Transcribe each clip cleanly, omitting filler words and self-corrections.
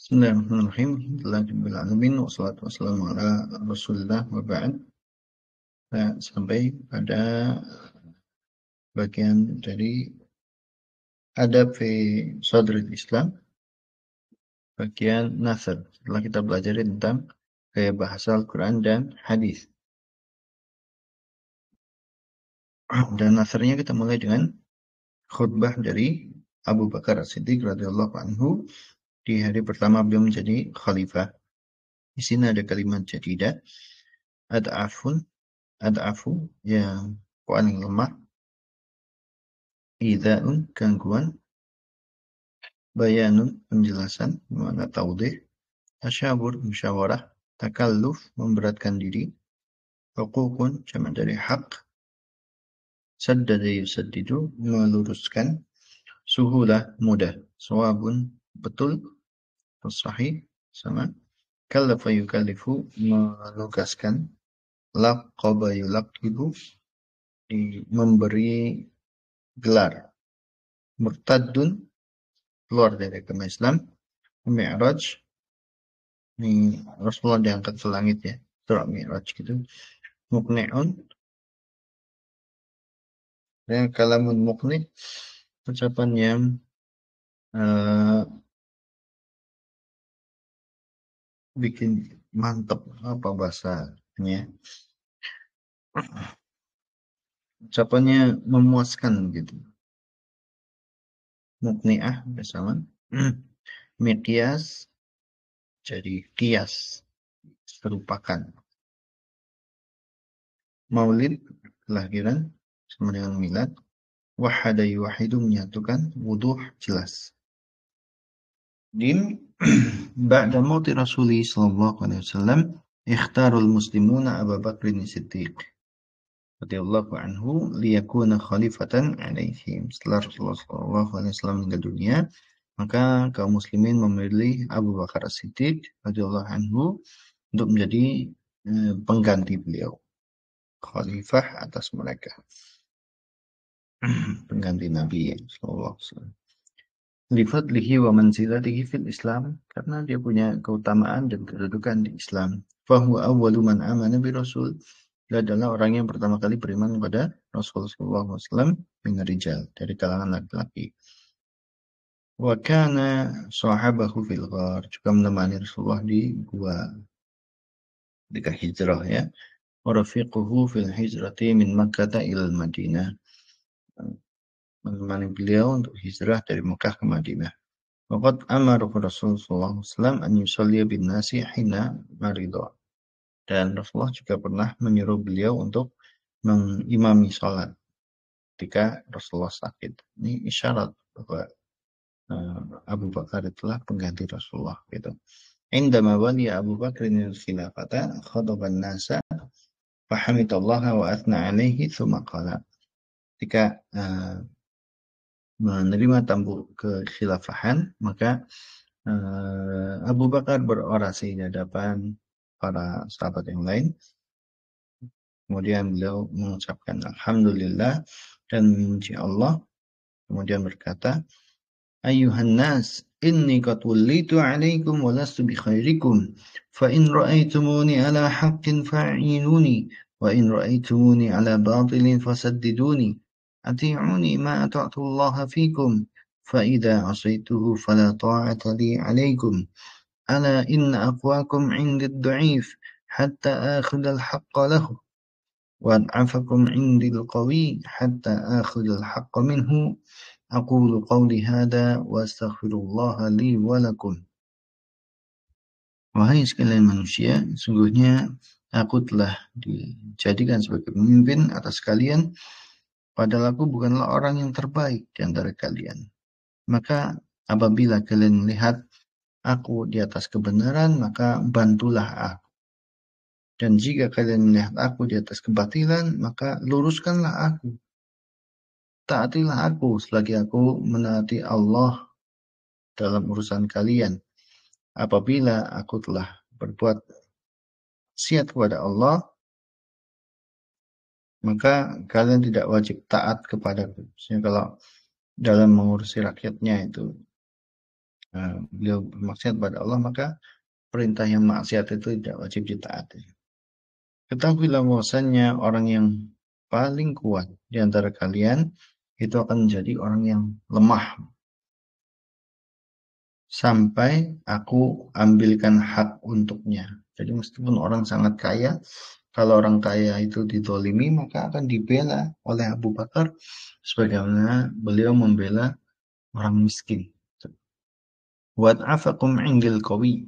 Bismillahirrahmanirrahim. Alhamdulillahirabbil alamin wassalatu wassalamu ala Rasulillah wa ba'd. Sampai pada bagian dari adab fi sadril Islam, bagian nasr. Setelah kita belajar tentang gaya bahasa Al-Quran dan hadis. Dan nasrnya kita mulai dengan khutbah dari Abu Bakar As-Siddiq radhiyallahu anhu di hari pertama beliau menjadi khalifah. Di sini ada kalimat jadidah, ad'afu yang paling lemah, ida'un gangguan, bayanun penjelasan, makna taudih, tasyabur musyawarah, takalluf memberatkan diri, huququn jamak dari hak, saddada yusaddidu meluruskan, suhulah mudah, sawabun betul, sahih sama, kallafa yukallifu menugaskan, laqaba yulaqibu memberi gelar, murtadun keluar dari agama Islam, mi'raj ini Rasulullah diangkat ke langit ya, surah mi'raj gitu, muqni'un dan kalamun muqni ucapan yang bikin mantep, apa bahasanya, ucapannya memuaskan gitu. Muqni'ah bersama miqyas jadi kias, serupakan. Maulid kelahiran sama dengan milad, wahada yuwahidu menyatukan, wuduh jelas. Dim ba'da mauti Rasuli sallallahu alaihi wasallam ikhtarul muslimuna Abu Bakr Siddiq radhiyallahu anhu liyakuna khalifatan alaihim. Setelah Rasulullah sallallahu alaihi wasallam meninggal dunia, maka kaum muslimin memilih Abu Bakar Siddiq radhiyallahu anhu untuk menjadi pengganti beliau, khalifah atas mereka, pengganti Nabi sallallahu alaihi wasallam. Lifadlihi wa manzilatihi fil Islam, karena dia punya keutamaan dan kedudukan di Islam. Fahuwa awwalu man amana bi Rasul, dia adalah orang yang pertama kali beriman kepada Rasulullah SAW min rijal, dari kalangan laki-laki. Wa kana sahabahu fil ghar, juga menemani Rasulullah di gua ketika hijrah ya. Wa rafiquhu fil hijrati min Makkah ila Madinah, menemani beliau untuk hijrah dari Mekah ke Madinah. Waqad amara Rasulullah SAW an yusalli bin nasi hina maridah. Dan Rasulullah juga pernah menyuruh beliau untuk mengimami salat ketika Rasulullah sakit. Ini isyarat bahwa Abu Bakar itulah pengganti Rasulullah gitu. Indama waliya Abu Bakr al-khilafata khataban nasa fa hamidallaha wa athna alaihi tsumma qala. Ketika menerima tampuk kekhilafahan, maka Abu Bakar berorasi di hadapan para sahabat yang lain. Kemudian beliau mengucapkan alhamdulillah dan memuji Allah. Kemudian berkata, Ayyuhan nas, inni qad wallitu alaikum wa lastu bi khairikum, fa in ra'aytumuni ala haqqin fa'inuni, wa in ra'aytumuni ala batilin fasaddiduni. Ati'uni ma ata'tu Allah fikum, fa idza asaytuhu fala ta'ata li alaikum. Ala inna aqwakum 'indi ad-da'if hatta akhudha al-haqqa lahu. وأضعفكم عندي القوي حتى آخذ الحق منه أقول قولي هذا وأستغفر الله لي ولكم. Wahai sekalian manusia, sungguhnya aku telah dijadikan sebagai pemimpin atas kalian, padahal aku bukanlah orang yang terbaik di antara kalian. Maka apabila kalian melihat aku di atas kebenaran, maka bantulah aku. Dan jika kalian melihat aku di atas kebatilan, maka luruskanlah aku. Taatilah aku selagi aku menaati Allah dalam urusan kalian. Apabila aku telah berbuat maksiat kepada Allah, maka kalian tidak wajib taat kepadaku. Maksudnya kalau dalam mengurusi rakyatnya itu beliau bermaksiat pada Allah, maka perintah yang maksiat itu tidak wajib ditaati. Ketahuilah bahwasannya orang yang paling kuat di antara kalian itu akan menjadi orang yang lemah sampai aku ambilkan hak untuknya. Jadi meskipun orang sangat kaya, kalau orang kaya itu dizolimi maka akan dibela oleh Abu Bakar sebagaimana beliau membela orang miskin. Wad'afakum 'indil qawi,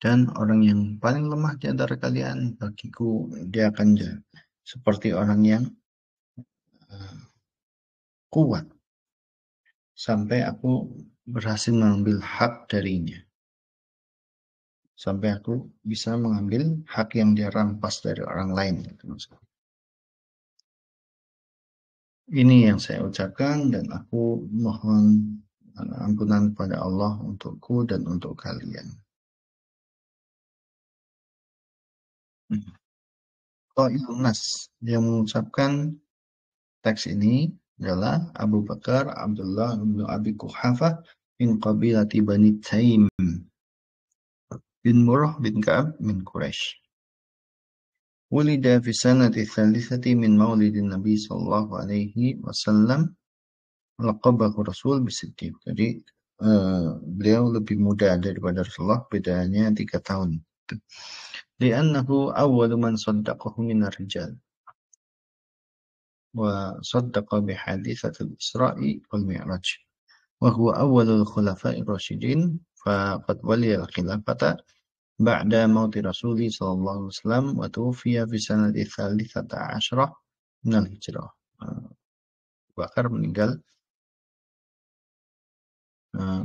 dan orang yang paling lemah di antara kalian bagiku dia akan seperti orang yang kuat sampai aku berhasil mengambil hak darinya. Sampai aku bisa mengambil hak yang dia rampas dari orang lain. Ini yang saya ucapkan dan aku mohon ampunan pada Allah untukku dan untuk kalian. Qailun Nas yang mengucapkan teks ini adalah Abu Bakar Abdullah bin Abi Quhafah bin qabilati Bani Taim bin Murrah bin Ka'ab bin Quraisy. Wulida fi sanati thalithati min maulidin Nabi sallallahu alaihi wasallam, laqabahu Rasul bisiddiq. Jadi beliau lebih muda daripada Rasulullah, bedanya 3 tahun. Li'annahu awwalu man saddaqahu minar rijal. وصدق بحادثة الإسراء والمعراج وهو أول الخلفاء الراشدين فقد ولي الخلافة بعد موت رسول صلى الله عليه وسلم وتوفي في سنة 13 من الهجرة. Bakar meninggal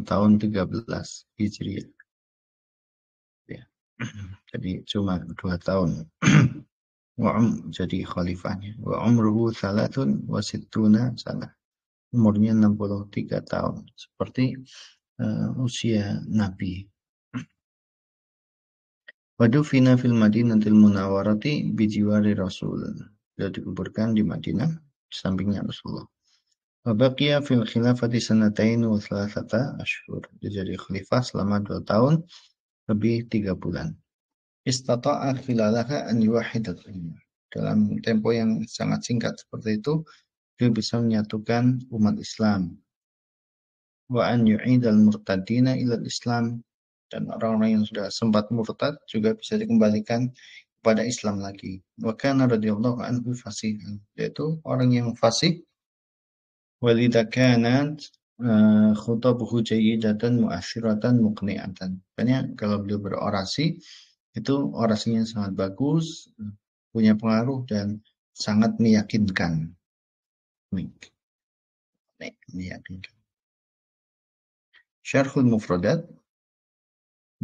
tahun 13 Hijriah. Ya. Jadi cuma 2 tahun. Jadi khalifahnya. Wa umruhu salatun wa sittuna sana. Umurnya 63 tahun. Seperti usia Nabi. Wadufina fil Madinatil Munawwarati bijiwari Rasul. Dia dikuburkan di Madinah di sampingnya Rasulullah. Wabaqiya fil khilafati sanatain wa thalathata ashhur. Dia jadi khalifah selama 2 tahun lebih 3 bulan. Istata'a khilalaha an yuwahidat ummah. Dalam tempo yang sangat singkat seperti itu, dia bisa menyatukan umat Islam. Wa an yu'idal murtadina ilal Islam, dan orang-orang yang sudah sempat murtad juga bisa dikembalikan kepada Islam lagi. Wa kana radhiyallahu anhu fasihan, yaitu orang yang fasih. Walidha kanat khutabuhu jayyidatan mu'asyiratan muqni'atan. Makanya kalau beliau berorasi itu orasinya sangat bagus, punya pengaruh dan sangat meyakinkan. Meyakinkan. Syarhul Mufradat.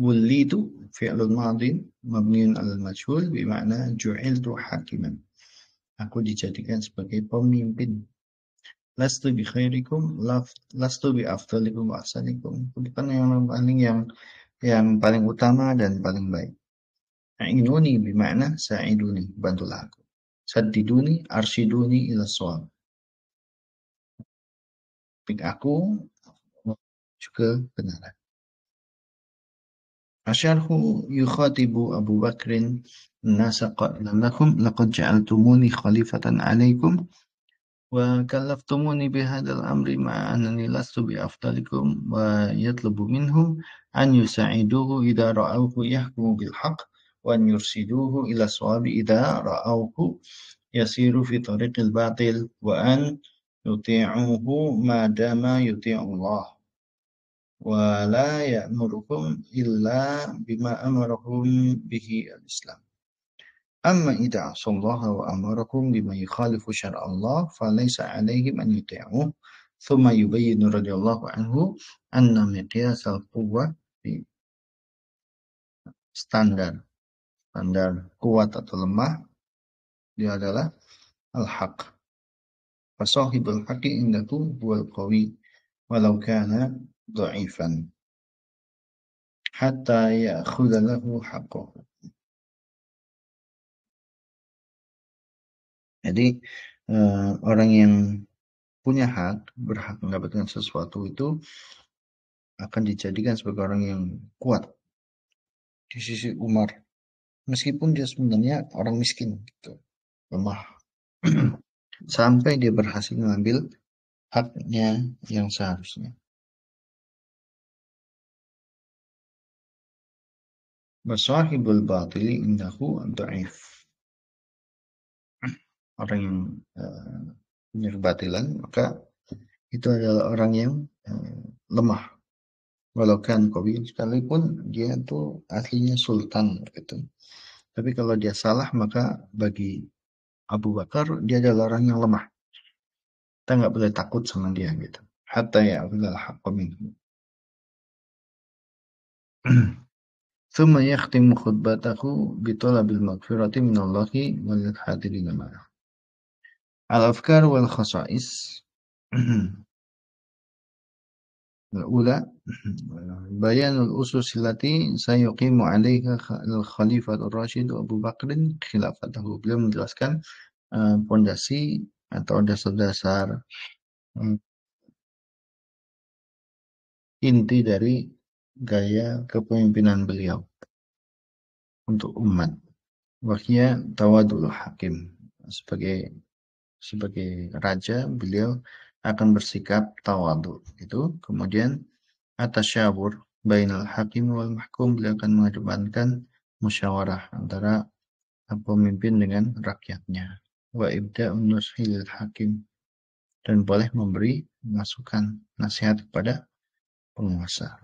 Wulidu fi'lun madin mabniun alal majhul bermakna ju'iltu hakiman. Aku dijadikan sebagai pemimpin. Lastu bi khairikum, lastu bi afdalikum wa ahsanikum. Bukan yang paling utama dan paling baik. A'inuni bermakna sa'iduni, bantulah aku. Saddiduni arsyiduni ila shawab. Pik aku juga benar. Asyarhu yukhatibu Abu Bakrin nasa qailan lakum laqad ja'altumuni khalifatan 'alaikum wa kallaftumuni bihadzal amri ma'a annani lastu bi afdalikum wa yatlubu minhum an yusa'iduhu idza ra'awhu yahkumu bil haqq wa an yursiduhu ila shawabi idza ra'awhu yasiru fi tariqil batil wa an yuti'uhu ma dama yuti'u Allah wa la ya'murukum illa bima amarahum bihi al-Islam. Amma idza asallaha wa amarakum bima yukhalifu syar'a Allah falaysa 'alaihim an yuti'uhu. Thumma yubayyinu radhiyallahu anhu anna miqyasal quwwah, standar kuat atau lemah dia adalah al-haq. Fasahibul haqqi indahu huwal qawi walau kana dha'ifan hatta ya'khudha lahu haqqahu. Jadi orang yang punya hak, berhak mendapatkan sesuatu itu akan dijadikan sebagai orang yang kuat di sisi Umar, meskipun dia sebenarnya orang miskin, gitu, lemah, sampai dia berhasil mengambil haknya yang seharusnya. Wasahibul batili indahu dhaif. Orang yang punya kebatilan, maka itu adalah orang yang lemah. Walau kan qawi, sekalipun dia tuh aslinya sultan gitu. Tapi kalau dia salah, maka bagi Abu Bakar dia adalah orang yang lemah. Kita nggak boleh takut sama dia gitu. Hatta ya'khudhal haqqa minhu. ثم يختم خطبته بطلب المغفرة من الله وللحاضرين معه. Al-Afkar wal Khasa'is. الأولى بيان الأسس التي سيقيم عليها الخليفة الراشد Abu Bakr khilafatahu. Beliau menjelaskan pondasi atau dasar-dasar inti dari gaya kepemimpinan beliau untuk umat. Wahya tawadul hakim. Sebagai raja, beliau akan bersikap tawadu. Itu kemudian atasyawur bainal hakim wal mahkum, beliau akan mengedepankan musyawarah antara pemimpin dengan rakyatnya. Wa ibda'un nushi lil hakim, dan boleh memberi masukan nasihat kepada penguasa.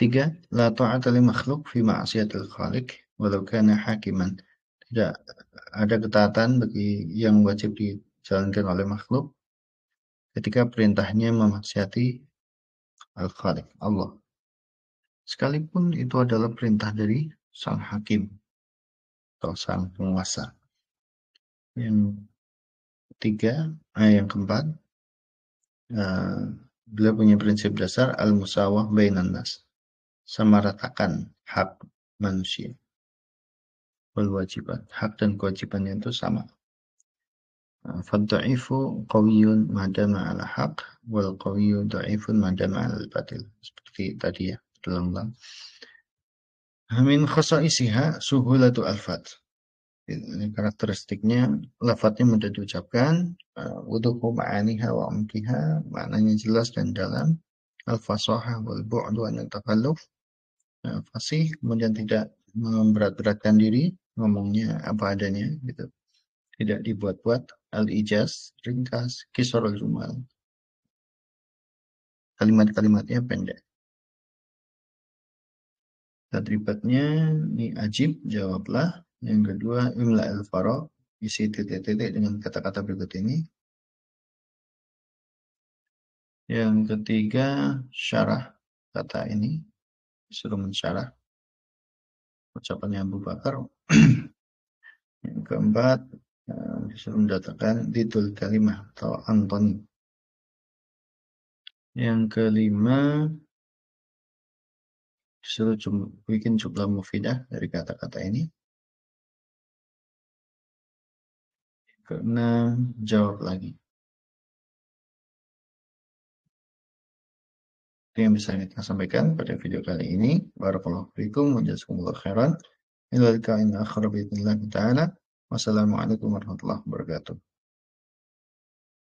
3. La ta'ata li makhluk fi ma'asiyatil khaliq walau kana hakiman. Tidak ada ketaatan bagi yang wajib dijalankan oleh makhluk ketika perintahnya memaksiati Al-Khaliq, Allah, sekalipun itu adalah perintah dari sang hakim atau sang penguasa. Yang ketiga, yang keempat, beliau punya prinsip dasar al-musawah bainan nas, samaratakan hak manusia, wal wajibat, hak dan kewajibannya itu sama. Fad-dha'ifu qawiyyun madama ala haq wal qawiyyu dha'ifun madama ala batil. Seperti tadi ya, berulang-ulang. Min khasa'isiha suhulatu alfat. Ini karakteristiknya, lafadznya mudah diucapkan, wuduhu ma'aniha wa umkiha, maknanya jelas dan dalam, al-fasahah wal bu'du anil takalluf, fasih, kemudian tidak memberat-beratkan diri, ngomongnya apa adanya gitu, tidak dibuat-buat, al-ijaz, ringkas, kisarul jumal, kalimat-kalimatnya pendek. Tadribatnya ini ajib, jawablah. Yang kedua, imla al-fara, isi titik-titik dengan kata-kata berikut ini. Yang ketiga, syarah kata ini, disuruh mensyarah ucapannya Abu Bakar. Yang keempat, disuruh mendatangkan didul kalimah atau antoni. Yang kelima, disuruh bikin jumlah mufidah dari kata-kata ini. Keenam, jawab lagi. Itu yang bisa kita sampaikan pada video kali ini. Barakallahu fiikum wa jazakumullahu khairan. Ila liqa'in akhir bi idznillah ta'ala. Wassalamualaikum warahmatullahi wabarakatuh.